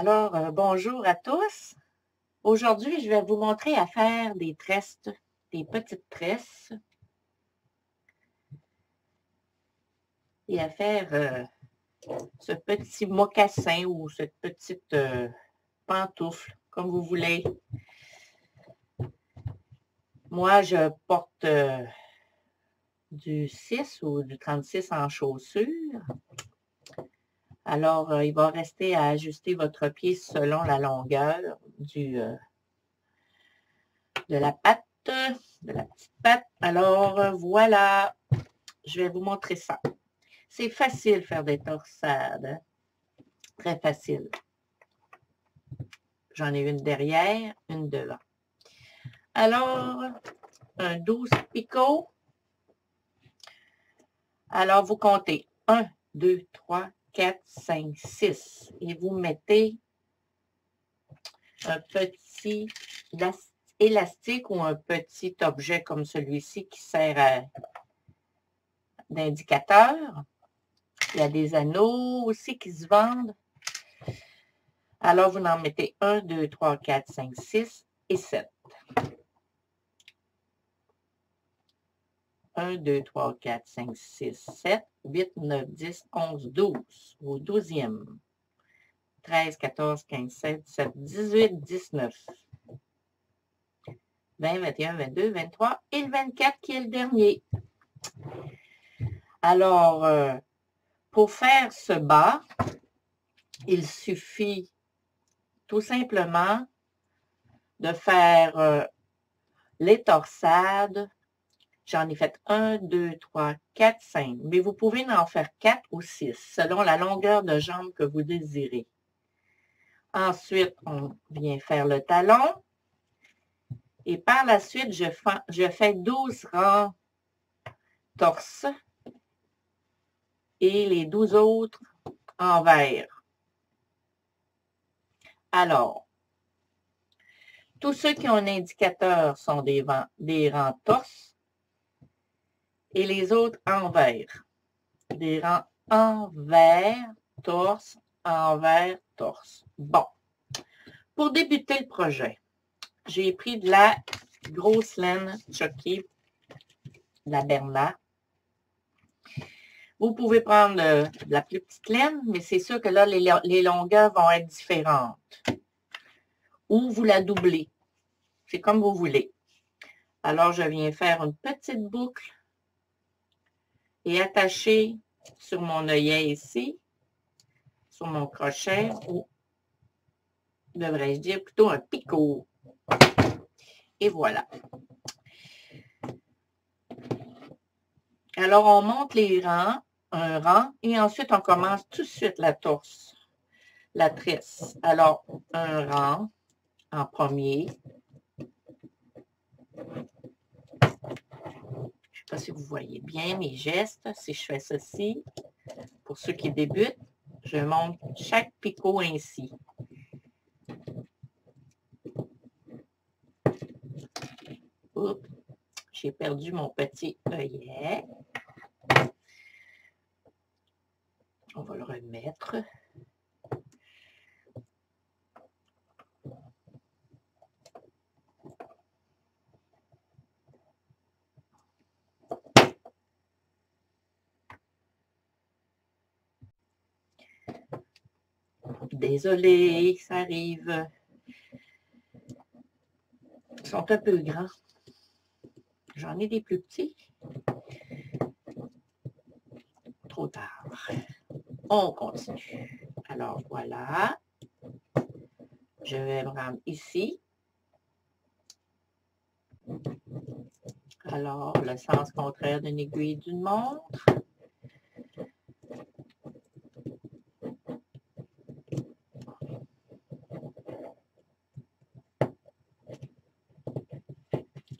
Alors, bonjour à tous. Aujourd'hui, je vais vous montrer à faire des tresses, des petites tresses et à faire ce petit mocassin ou cette petite pantoufle, comme vous voulez. Moi, je porte du 6 ou du 36 en chaussures. Alors, il va rester à ajuster votre pied selon la longueur de la patte, de la petite patte. Alors, voilà, je vais vous montrer ça. C'est facile faire des torsades, hein? Très facile. J'en ai une derrière, une devant. Alors, un 12 picots. Alors, vous comptez 1, 2, 3, 4, 5, 6. Et vous mettez un petit élastique ou un petit objet comme celui-ci qui sert d'indicateur. Il y a des anneaux aussi qui se vendent. Alors, vous en mettez 1, 2, 3, 4, 5, 6 et 7. 1, 2, 3, 4, 5, 6, 7, 8, 9, 10, 11, 12. Au 12e. 13, 14, 15, 16, 17, 18, 19. 20, 21, 22, 23 et le 24 qui est le dernier. Alors, pour faire ce bas, il suffit tout simplement de faire les torsades. J'en ai fait 1, 2, 3, 4, 5. Mais vous pouvez en faire 4 ou 6, selon la longueur de jambe que vous désirez. Ensuite, on vient faire le talon. Et par la suite, je fais 12 rangs torse et les 12 autres envers. Alors, tous ceux qui ont un indicateur sont des rangs torse et les autres envers. Des rangs envers, torse, envers, torse. Bon. Pour débuter le projet, j'ai pris de la grosse laine choquée, de la Bernat. Vous pouvez prendre de la plus petite laine, mais c'est sûr que là, les longueurs vont être différentes. Ou vous la doublez. C'est comme vous voulez. Alors, je viens faire une petite boucle et attacher sur mon œillet ici, sur mon crochet, ou devrais-je dire plutôt un picot. Et voilà. Alors, on monte les rangs, un rang, et ensuite, on commence tout de suite la torse, la tresse. Alors, un rang en premier. Je ne sais pas si vous voyez bien mes gestes. Si je fais ceci, pour ceux qui débutent, je monte chaque picot ainsi. Oups, j'ai perdu mon petit œillet. On va le remettre. Désolée, ça arrive. Ils sont un peu grands. J'en ai des plus petits. Trop tard. On continue. Alors, voilà. Je vais me rendre ici. Alors, le sens contraire d'une aiguille d'une montre.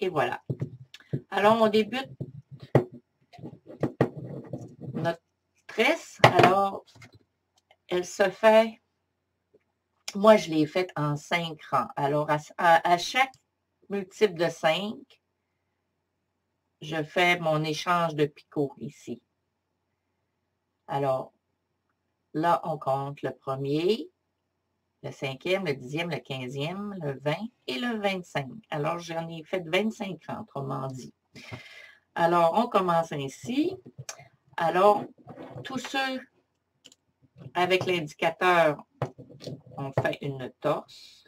Et voilà. Alors, on débute notre tresse. Alors, elle se fait, moi, je l'ai faite en 5 rangs. Alors, à chaque multiple de 5, je fais mon échange de picots ici. Alors, là, on compte le premier, le 5e, le 10e, le 15e, le 20 et le 25. Alors, j'en ai fait 25 rangs, autrement dit. Alors, on commence ainsi. Alors, tous ceux avec l'indicateur, on fait une torse,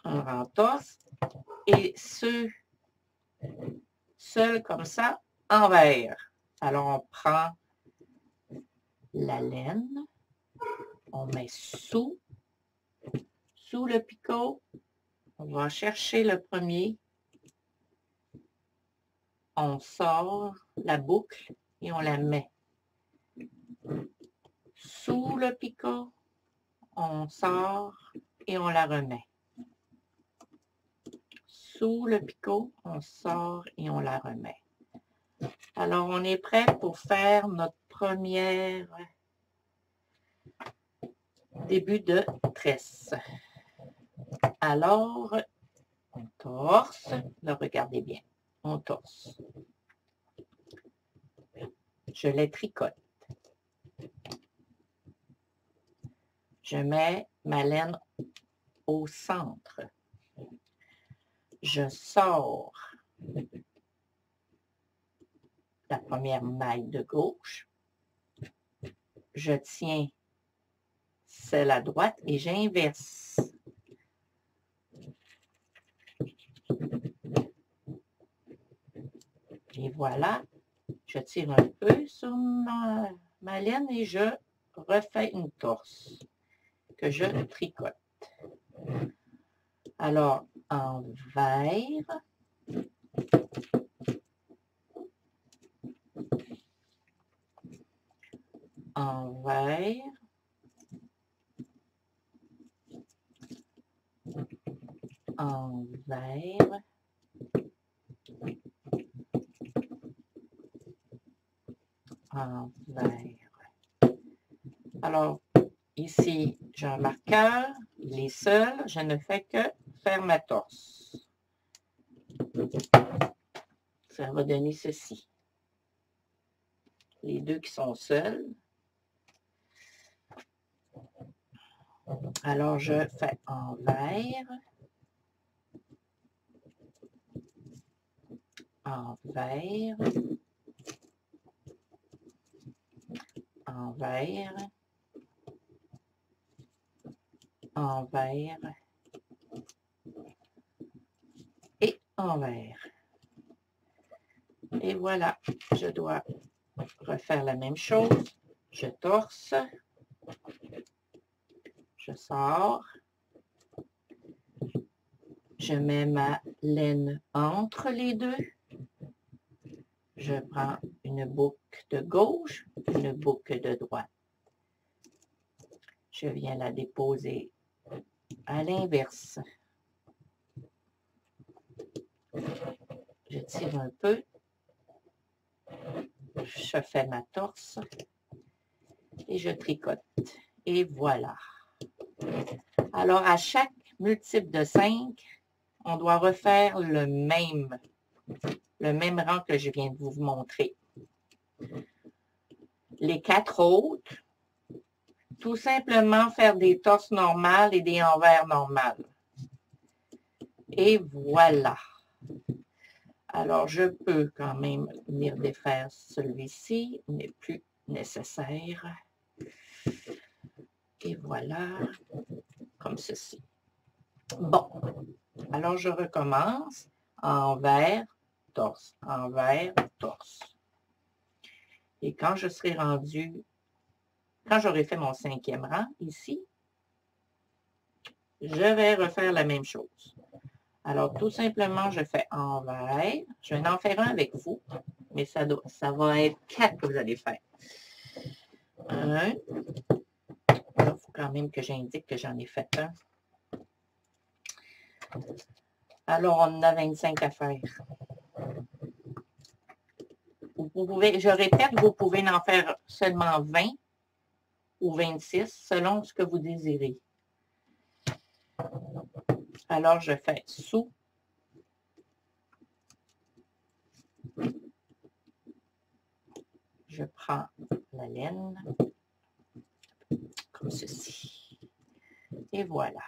un rang torse, et ceux seuls comme ça, envers. Alors, on prend la laine, on met sous le picot, on va chercher le premier, on sort la boucle et on la met sous le picot, on sort et on la remet. Sous le picot, on sort et on la remet. Alors, on est prêt pour faire notre première début de tresse. Alors, on torse. Là, regardez bien. On torse. Je les tricote. Je mets ma laine au centre. Je sors la première maille de gauche. Je tiens celle à droite et j'inverse. Et voilà, je tire un peu sur ma laine et je refais une torse que je tricote. Alors, envers, envers, envers, envers. Alors, ici, j'ai un marqueur, il est seul, je ne fais que faire ma torse. Ça va donner ceci. Les deux qui sont seuls. Alors, je fais envers, envers, envers, envers et envers. Et voilà, je dois refaire la même chose. Je torse, je sors, je mets ma laine entre les deux, je prends une boucle de gauche, une boucle de droite. Je viens la déposer à l'inverse. Je tire un peu, je fais ma torse et je tricote. Et voilà. Alors, à chaque multiple de 5, on doit refaire le même rang que je viens de vous montrer. Les 4 autres, tout simplement faire des torses normales et des envers normales. Et voilà. Alors, je peux quand même venir défaire celui-ci, il n'est plus nécessaire. Et voilà, comme ceci. Bon, alors je recommence. Envers, torse, envers, torse. Et quand je serai rendu, quand j'aurai fait mon 5e rang ici, je vais refaire la même chose. Alors, tout simplement, je fais envers. Je vais en faire un avec vous, mais ça va être 4 que vous allez faire. 1. Il faut quand même que j'indique que j'en ai fait un. Alors, on en a 25 à faire. Vous pouvez, je répète, vous pouvez en faire seulement 20 ou 26, selon ce que vous désirez. Alors, je fais sous. Je prends la laine, comme ceci. Et voilà.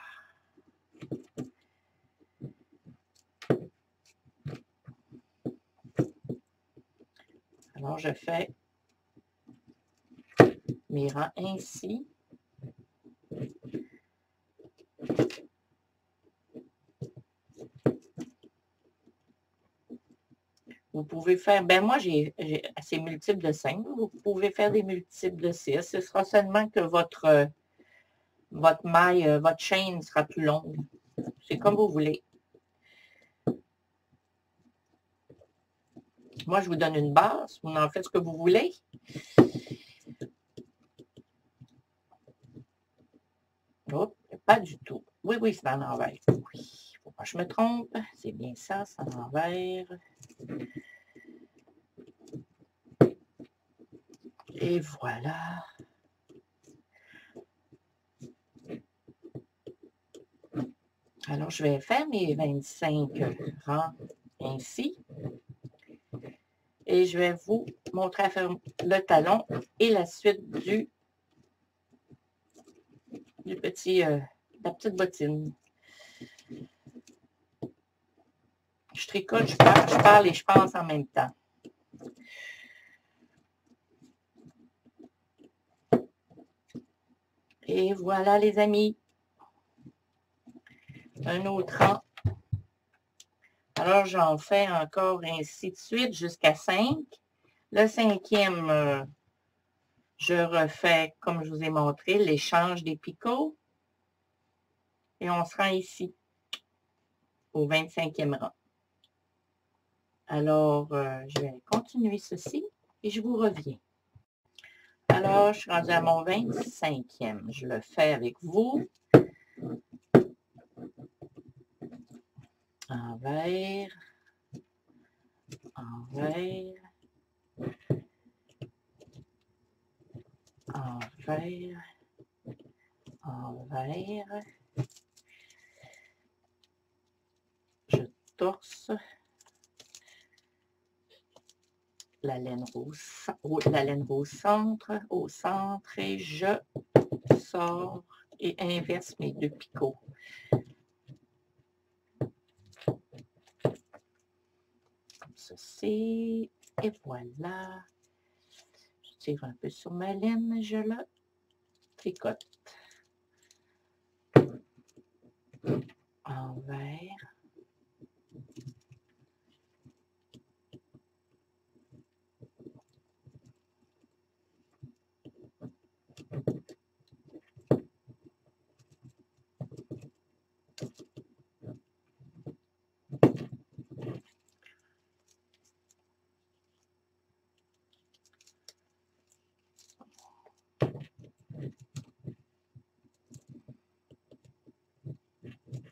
Alors, je fais mes rangs ainsi. Vous pouvez faire, ben moi, j'ai assez multiples de 5. Vous pouvez faire des multiples de 6. Ce sera seulement que votre maille, votre chaîne sera plus longue. C'est comme vous voulez. Moi, je vous donne une base. Vous en faites ce que vous voulez. Hop, pas du tout. Oui, oui, c'est en envers. Oui, faut pas que je me trompe. C'est bien ça, c'est en envers. Et voilà. Alors, je vais faire mes 25 rangs ainsi. Et je vais vous montrer à faire le talon et la suite du petit, la petite bottine. Je tricote, je parle et je pense en même temps. Et voilà les amis. Un autre rang. Alors, j'en fais encore ainsi de suite jusqu'à 5. Le 5e, je refais, comme je vous ai montré, l'échange des picots. Et on se rend ici, au 25e rang. Alors, je vais continuer ceci et je vous reviens. Alors, je suis rendue à mon 25e. Je le fais avec vous. Envers. Envers. Envers. Envers. Je torse la laine rouge au centre et je sors et inverse mes 2 picots. Comme ceci. Et voilà. Je tire un peu sur ma laine, je la tricote. Envers.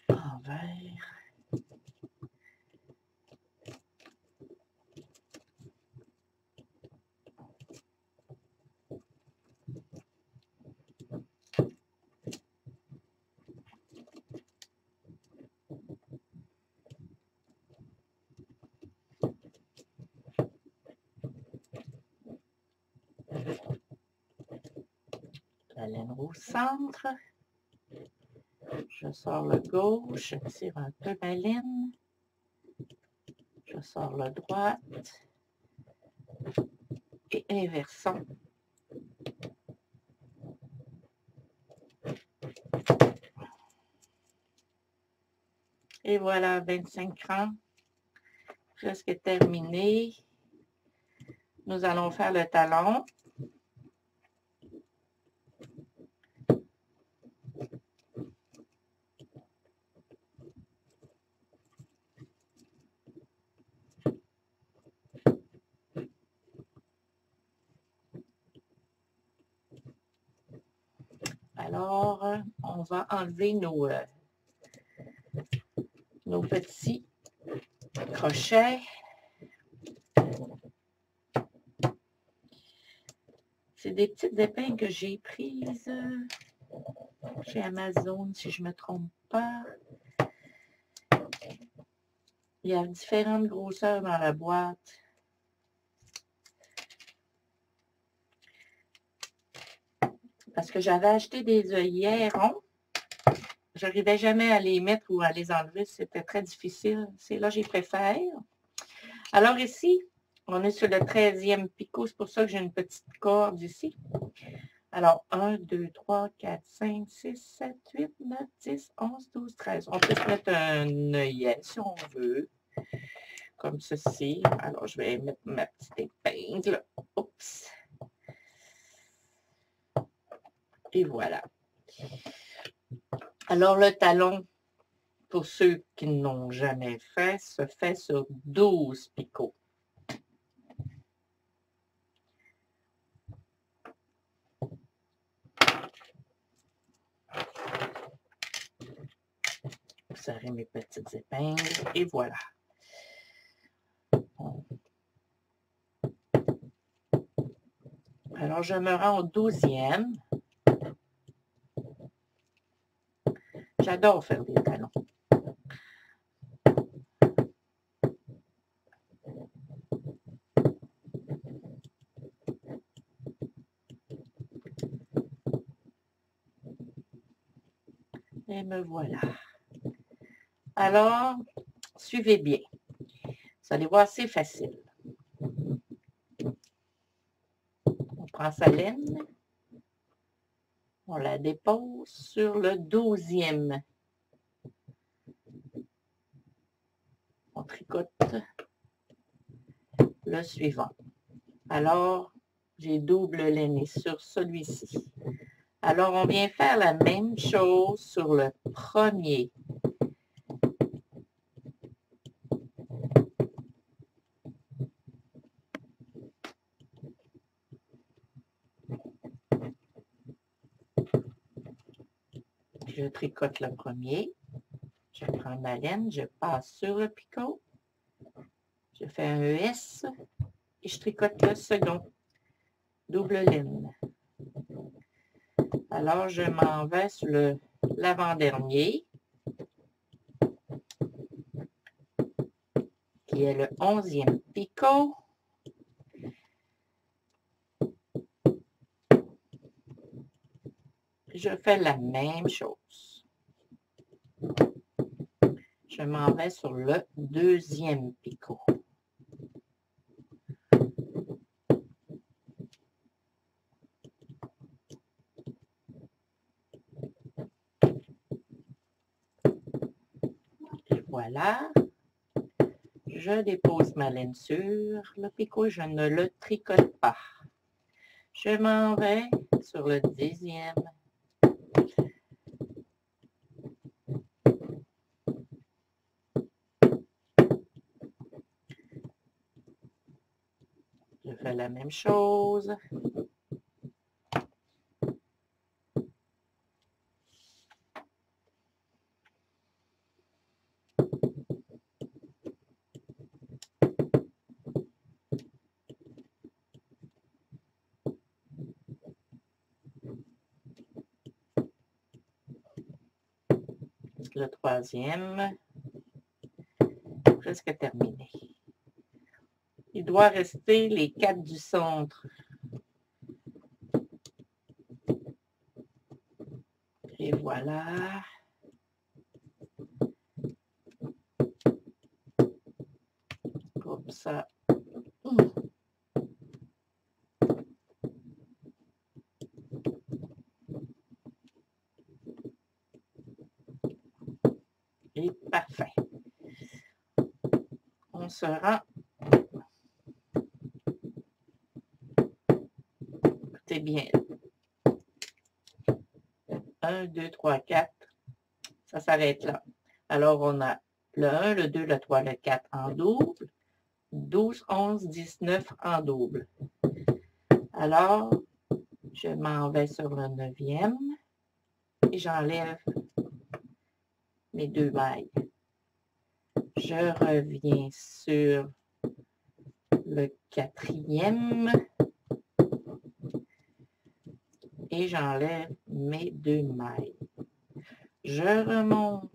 Envers. La laine rouge centre. Je sors le gauche, je tire un peu ma laine. Je sors le droite. Et inversons. Et voilà, 25 rangs. Presque terminé. Nous allons faire le talon. Alors, on va enlever nos petits crochets. C'est des petites épingles que j'ai prises chez Amazon, si je ne me trompe pas. Il y a différentes grosseurs dans la boîte. parce que j'avais acheté des œillets ronds. Je n'arrivais jamais à les mettre ou à les enlever. C'était très difficile. C'est là que j'y préfère. Alors ici, on est sur le 13e picot. C'est pour ça que j'ai une petite corde ici. Alors, 1, 2, 3, 4, 5, 6, 7, 8, 9, 10, 11, 12, 13. On peut se mettre un œillet si on veut. Comme ceci. Alors, je vais mettre ma petite épingle. Oups. Et voilà. Alors, le talon, pour ceux qui n'ont jamais fait, se fait sur 12 picots. Je serrer mes petites épingles et voilà. Alors, je me rends au 12e. J'adore faire des talons. Et me voilà. Alors, suivez bien. Vous allez voir, c'est facile. On prend sa laine. On la dépose sur le 12e. On tricote le suivant. Alors, j'ai double lainé sur celui-ci. Alors, on vient faire la même chose sur le premier. Je tricote le premier. Je prends ma laine, je passe sur le picot. Je fais un ES et je tricote le second. Double laine. Alors, je m'en vais sur l'avant-dernier, qui est le 11e picot. Je fais la même chose. Je m'en vais sur le 2e picot. Et voilà. Je dépose ma laine sur le picot. Je ne le tricote pas. Je m'en vais sur le 10e. Je fais la même chose. Le 3e, presque terminé. Il doit rester les 4 du centre. Et voilà. Comme ça. Et parfait. On se rend. Écoutez bien. 1, 2, 3, 4. Ça s'arrête là. Alors, on a le 1, le 2, le 3, le 4 en double. 12, 11, 19 en double. Alors, je m'en vais sur le 9e et j'enlève mes 2 mailles. Je reviens sur le 4e et j'enlève mes 2 mailles. Je remonte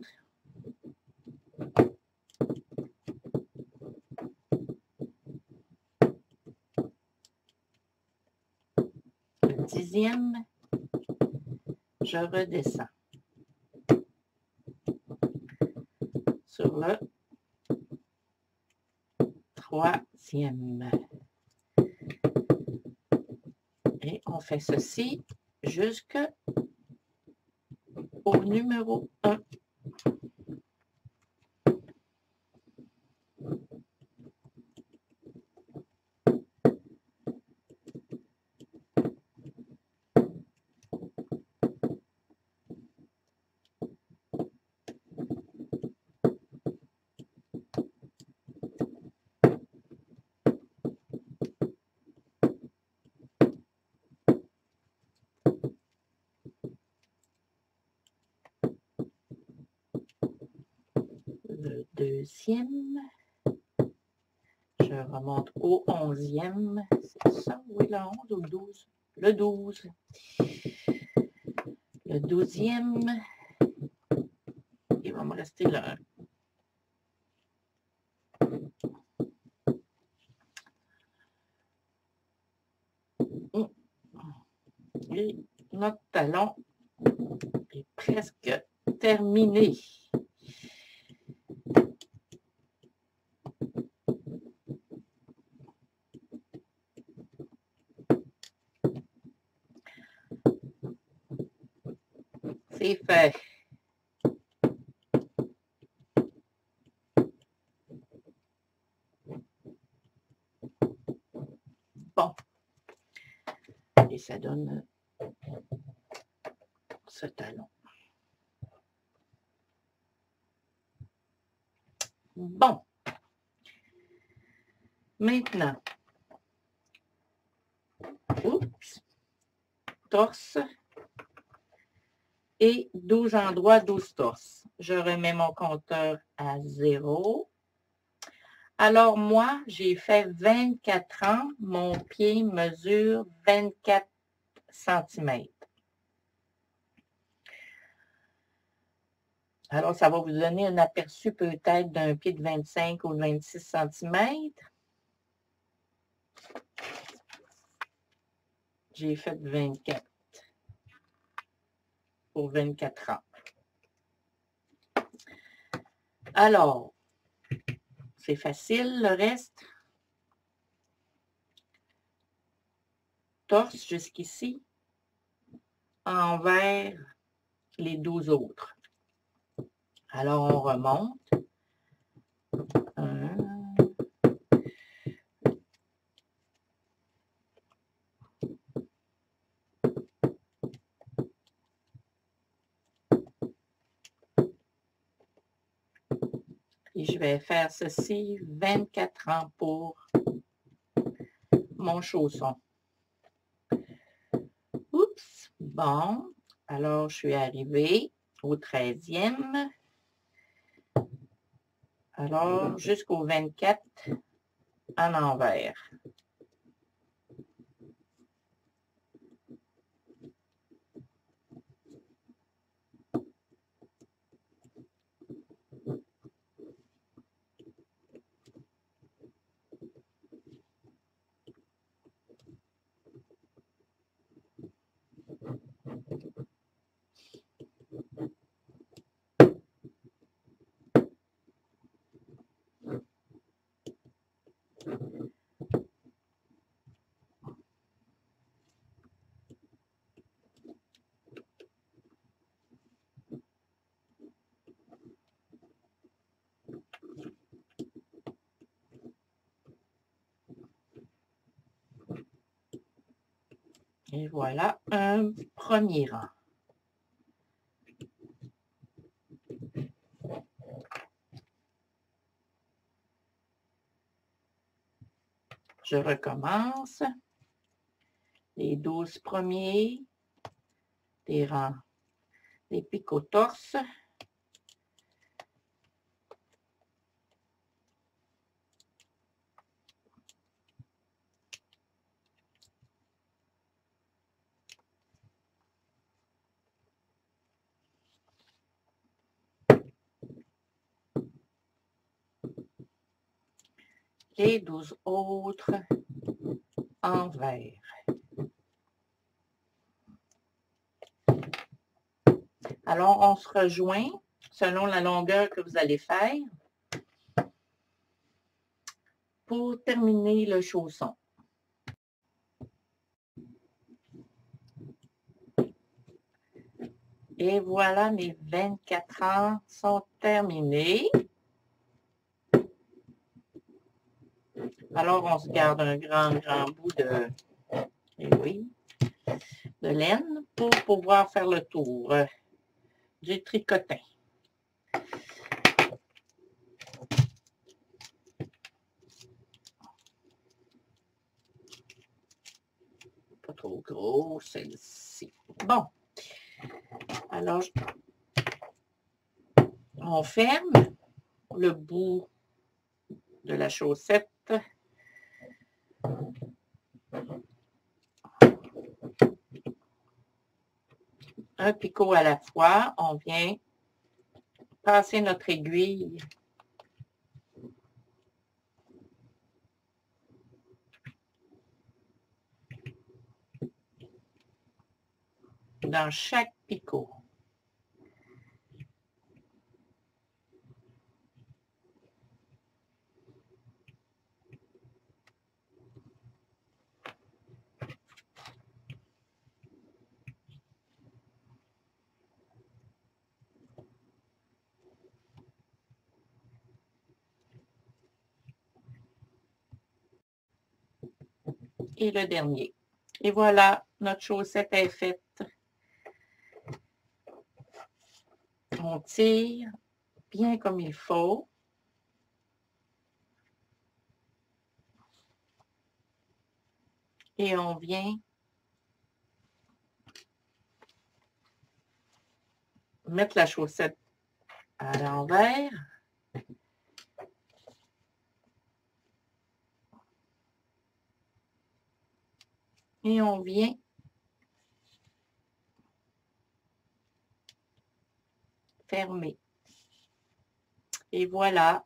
le 10e je redescends sur le troisième. Et on fait ceci jusqu'au numéro 1. Le deuxième, je remonte au 11e, c'est ça, oui, le 11 ou le 12? Le 12. Le 12e, il va me rester le 1. Et notre talon est presque terminé. C'est fait. Bon. Et ça donne ce talon. Bon. Maintenant, oups, torse et 12 endroits, 12 torses. Je remets mon compteur à 0. Alors, moi, j'ai fait 24 ans. Mon pied mesure 24 cm. Alors, ça va vous donner un aperçu peut-être d'un pied de 25 ou 26 cm. J'ai fait 24 pour 24 ans. Alors, c'est facile, le reste. Torse jusqu'ici, envers les 12 autres. Alors, on remonte. 1, et je vais faire ceci 24 ans pour mon chausson. Oups, bon. Alors, je suis arrivée au 13e. Alors, jusqu'au 24 en envers. Et voilà un premier rang. Je recommence. Les 12 premiers, des rangs, des pics au torse. Les 12 autres envers. Alors, on se rejoint selon la longueur que vous allez faire pour terminer le chausson. Et voilà, mes 24 ans sont terminés. Alors, on se garde un grand bout de, de laine pour pouvoir faire le tour du tricotin. Pas trop gros, celle-ci. Bon. Alors, on ferme le bout de la chaussette. Un picot à la fois, on vient passer notre aiguille dans chaque picot. Et le dernier. Et voilà, notre chaussette est faite. On tire bien comme il faut. Et on vient mettre la chaussette à l'envers. Et on vient fermer. Et voilà.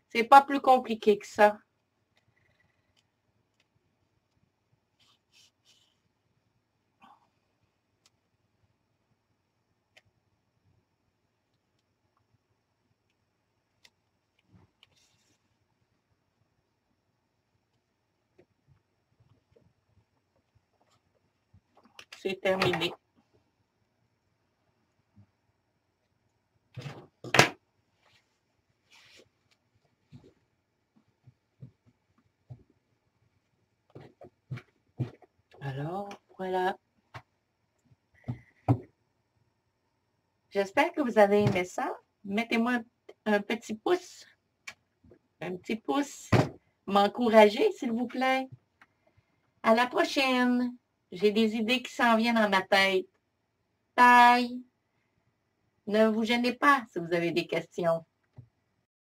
C'est pas plus compliqué que ça. C'est terminé. Alors, voilà. J'espère que vous avez aimé ça. Mettez-moi un petit pouce. Un petit pouce. M'encourager, s'il vous plaît. À la prochaine. J'ai des idées qui s'en viennent dans ma tête. Bye. Ne vous gênez pas si vous avez des questions.